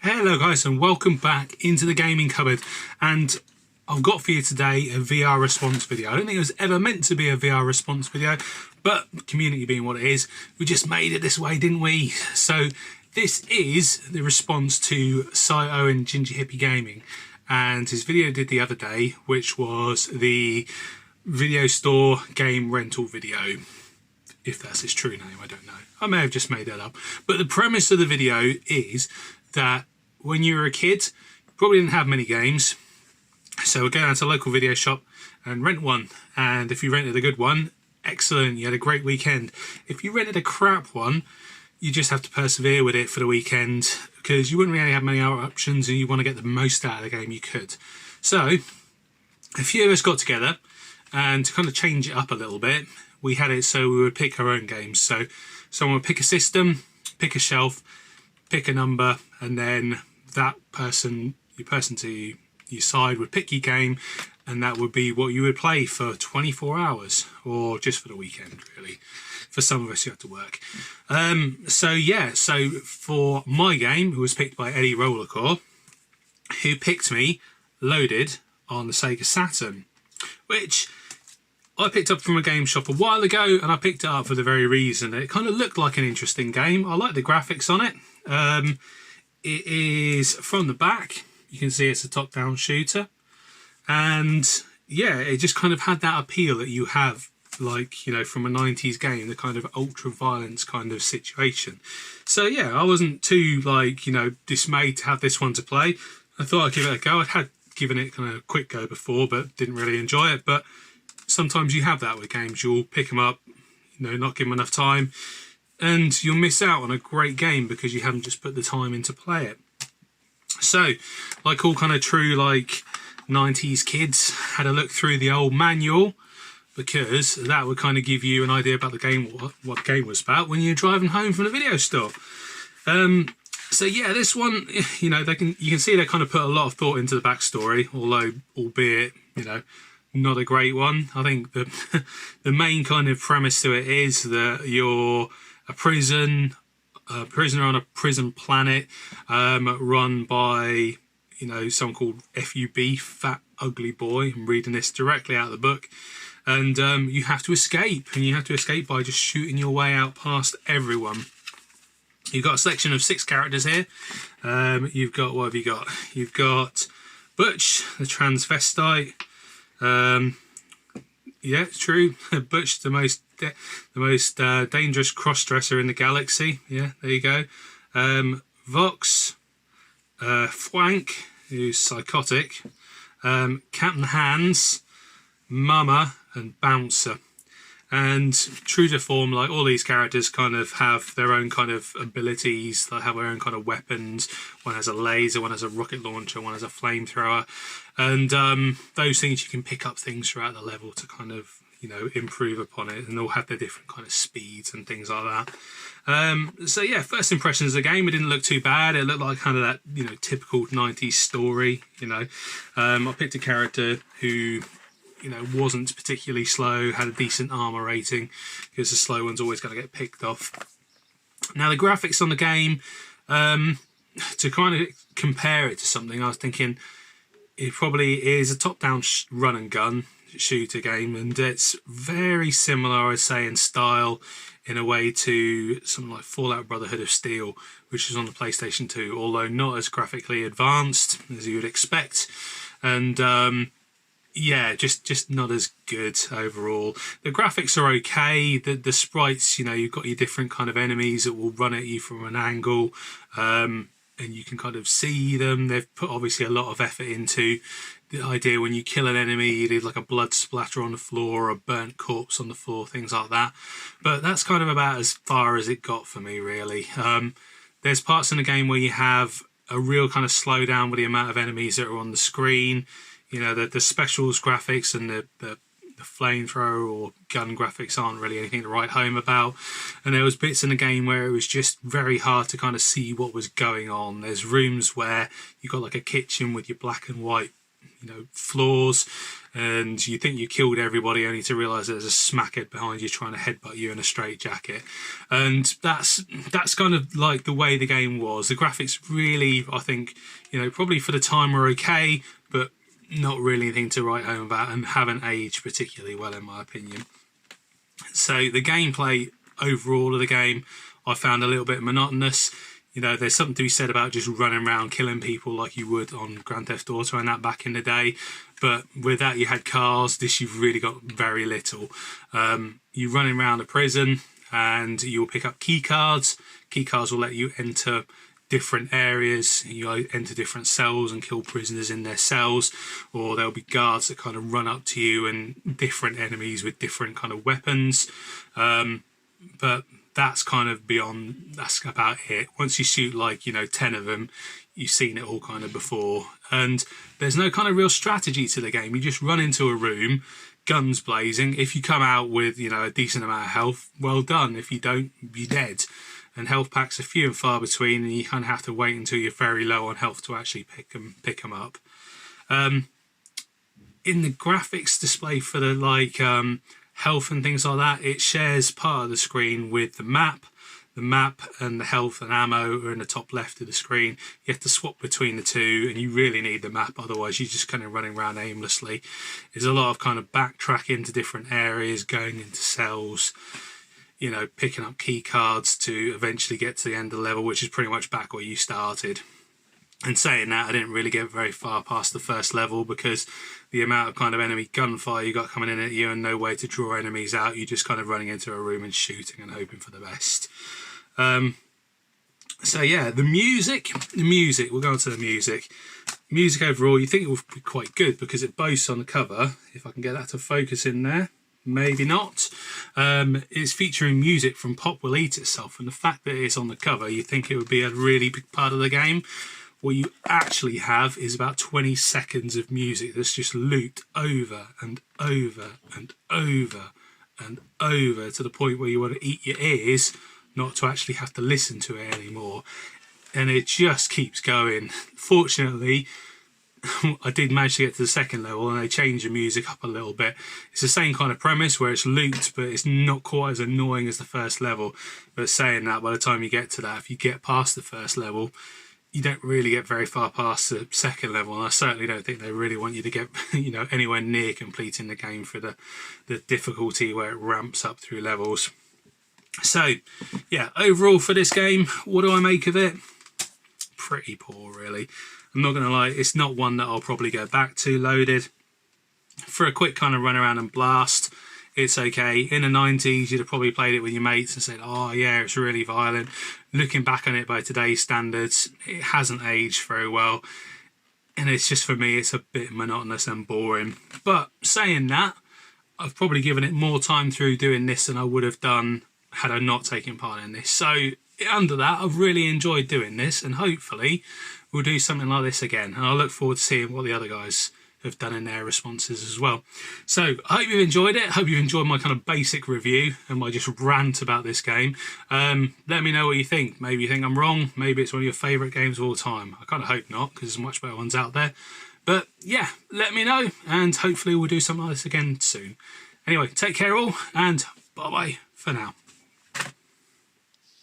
Hello guys, and welcome back into the gaming cupboard. And I've got for you today a VR response video. I don't think it was ever meant to be a VR response video, but community being what it is, we just made it this way, didn't we? So this is the response to Saito and Ginger Hippy Gaming, and his video did the other day, which was the video store game rental video. If that's his true name, I don't know. I may have just made that up. But the premise of the video is that when you were a kid, you probably didn't have many games. So we'll go down to a local video shop and rent one. And if you rented a good one, excellent, you had a great weekend. If you rented a crap one, you just have to persevere with it for the weekend, because you wouldn't really have many other options and you want to get the most out of the game you could. So a few of us got together, and to kind of change it up a little bit, we had it so we would pick our own games. So someone would pick a system, pick a shelf, pick a number, and then that person, your person to your side, would pick your game, and that would be what you would play for 24 hours, or just for the weekend, really. For some of us, you have to work. So for my game, it was picked by Eddie Rollercore, who picked me Loaded on the Sega Saturn, which I picked up from a game shop a while ago, and I picked it up for the very reason that it kind of looked like an interesting game. I like the graphics on it. It is from the back. You can see it's a top-down shooter. And yeah, it just kind of had that appeal that you have, like, you know, from a 90s game, the kind of ultra-violence kind of situation. So yeah, I wasn't too, like, you know, dismayed to have this one to play. I thought I'd give it a go. I had given it kind of a quick go before, but didn't really enjoy it. But sometimes you have that with games. You'll pick them up, you know, not give them enough time, and you'll miss out on a great game because you haven't just put the time in to play it. So, like all kind of true, like, 90s kids, had a look through the old manual, because that would kind of give you an idea about the game, what the game was about when you're driving home from the video store. So yeah, this one, you know, you can see they kind of put a lot of thought into the backstory, although, albeit, you know, not a great one. I think the main kind of premise to it is that you're a prisoner on a prison planet, run by, you know, someone called FUB, Fat Ugly Boy. I'm reading this directly out of the book. And you have to escape, and you have to escape by just shooting your way out past everyone. You've got a selection of 6 characters here. You've got, what have you got? You've got Butch, the transvestite. Yeah, it's true. Butch, the most dangerous cross-dresser in the galaxy. Yeah, there you go. Vox, Fwank, who's psychotic. Captain Hans, Mama, and Bouncer. And true to form, like, all these characters kind of have their own kind of abilities. They have their own kind of weapons. One has a laser, one has a rocket launcher, one has a flamethrower. And those things, you can pick up things throughout the level to kind of, you know, improve upon it. And they'll have their different kind of speeds and things like that. So yeah, first impressions of the game, it didn't look too bad. It looked like kind of that, you know, typical 90s story, you know. I picked a character who, you know, wasn't particularly slow, had a decent armor rating, because the slow one's always going to get picked off. Now, the graphics on the game, to kind of compare it to something, I was thinking it probably is a top-down run and gun shooter game, and it's very similar, I'd say, in style, in a way, to something like Fallout Brotherhood of Steel, which is on the PlayStation 2, although not as graphically advanced as you would expect. And yeah, just not as good overall. The graphics are okay. The sprites, you know, you've got your different kind of enemies that will run at you from an angle, and you can kind of see them. They've put obviously a lot of effort into the idea when you kill an enemy, you leave like a blood splatter on the floor or a burnt corpse on the floor, things like that. But that's kind of about as far as it got for me, really. There's parts in the game where you have a real kind of slowdown with the amount of enemies that are on the screen. You know, the specials graphics and the flamethrower or gun graphics aren't really anything to write home about. And there was bits in the game where it was just very hard to kind of see what was going on. There's rooms where you got like a kitchen with your black and white, floors, and you think you killed everybody only to realise there's a smackhead behind you trying to headbutt you in a straitjacket. And that's kind of like the way the game was. The graphics really, I think, probably for the time were okay, but not really anything to write home about, and haven't aged particularly well in my opinion. So the gameplay overall of the game I found a little bit monotonous. There's something to be said about just running around killing people like you would on Grand Theft Auto and that back in the day. But with that, you had cars. This, you've really got very little. You're running around a prison and you'll pick up key cards. Key cards will let you enter different areas. You enter different cells and kill prisoners in their cells, or there'll be guards that kind of run up to you and different enemies with different kind of weapons. But that's kind of beyond, that's about it. Once you shoot 10 of them, you've seen it all kind of before, and there's no kind of real strategy to the game. You just run into a room, guns blazing. If you come out with a decent amount of health, well done. If you don't, you're dead. And health packs are few and far between, and you kind of have to wait until you're very low on health to actually pick them up. In the graphics display for the health and things like that, it shares part of the screen with the map. The map and the health and ammo are in the top left of the screen. You have to swap between the two, and you really need the map, otherwise you're just kind of running around aimlessly. There's a lot of kind of backtracking to different areas, going into cells, picking up key cards to eventually get to the end of the level, which is pretty much back where you started. And saying that, I didn't really get very far past the first level because the amount of kind of enemy gunfire you got coming in at you and no way to draw enemies out, you're just kind of running into a room and shooting and hoping for the best. So yeah, the music, we'll go on to the music. Music overall, you think it will be quite good because it boasts on the cover, if I can get that to focus in there, maybe not, it's featuring music from Pop Will Eat Itself, and the fact that it's on the cover, you think it would be a really big part of the game. What you actually have is about 20 seconds of music that's just looped over and over and over and over to the point where you want to eat your ears not to actually have to listen to it anymore. And it just keeps going. Fortunately, I did manage to get to the second level and they changed the music up a little bit. It's the same kind of premise where it's looped, but it's not quite as annoying as the first level. But saying that, by the time you get to that, if you get past the first level, you don't really get very far past the second level, and I certainly don't think they really want you to get anywhere near completing the game for the difficulty where it ramps up through levels. So yeah, overall for this game, what do I make of it? Pretty poor, really. I'm not gonna lie, it's not one that I'll probably go back to loaded. For a quick kind of run around and blast, it's okay. In the 90s, you'd have probably played it with your mates and said, oh yeah, it's really violent. Looking back on it by today's standards, it hasn't aged very well. And it's just, for me, it's a bit monotonous and boring. But saying that, I've probably given it more time through doing this than I would have done had I not taken part in this. So under that, I've really enjoyed doing this, and hopefully we'll do something like this again. And I look forward to seeing what the other guys have done in their responses as well. So I hope you've enjoyed it. I hope you've enjoyed my kind of basic review and my just rant about this game. Let me know what you think. Maybe you think I'm wrong. Maybe it's one of your favourite games of all time. I kind of hope not, because there's much better ones out there. But yeah, let me know, and hopefully we'll do something like this again soon. Anyway, take care all, and bye-bye for now.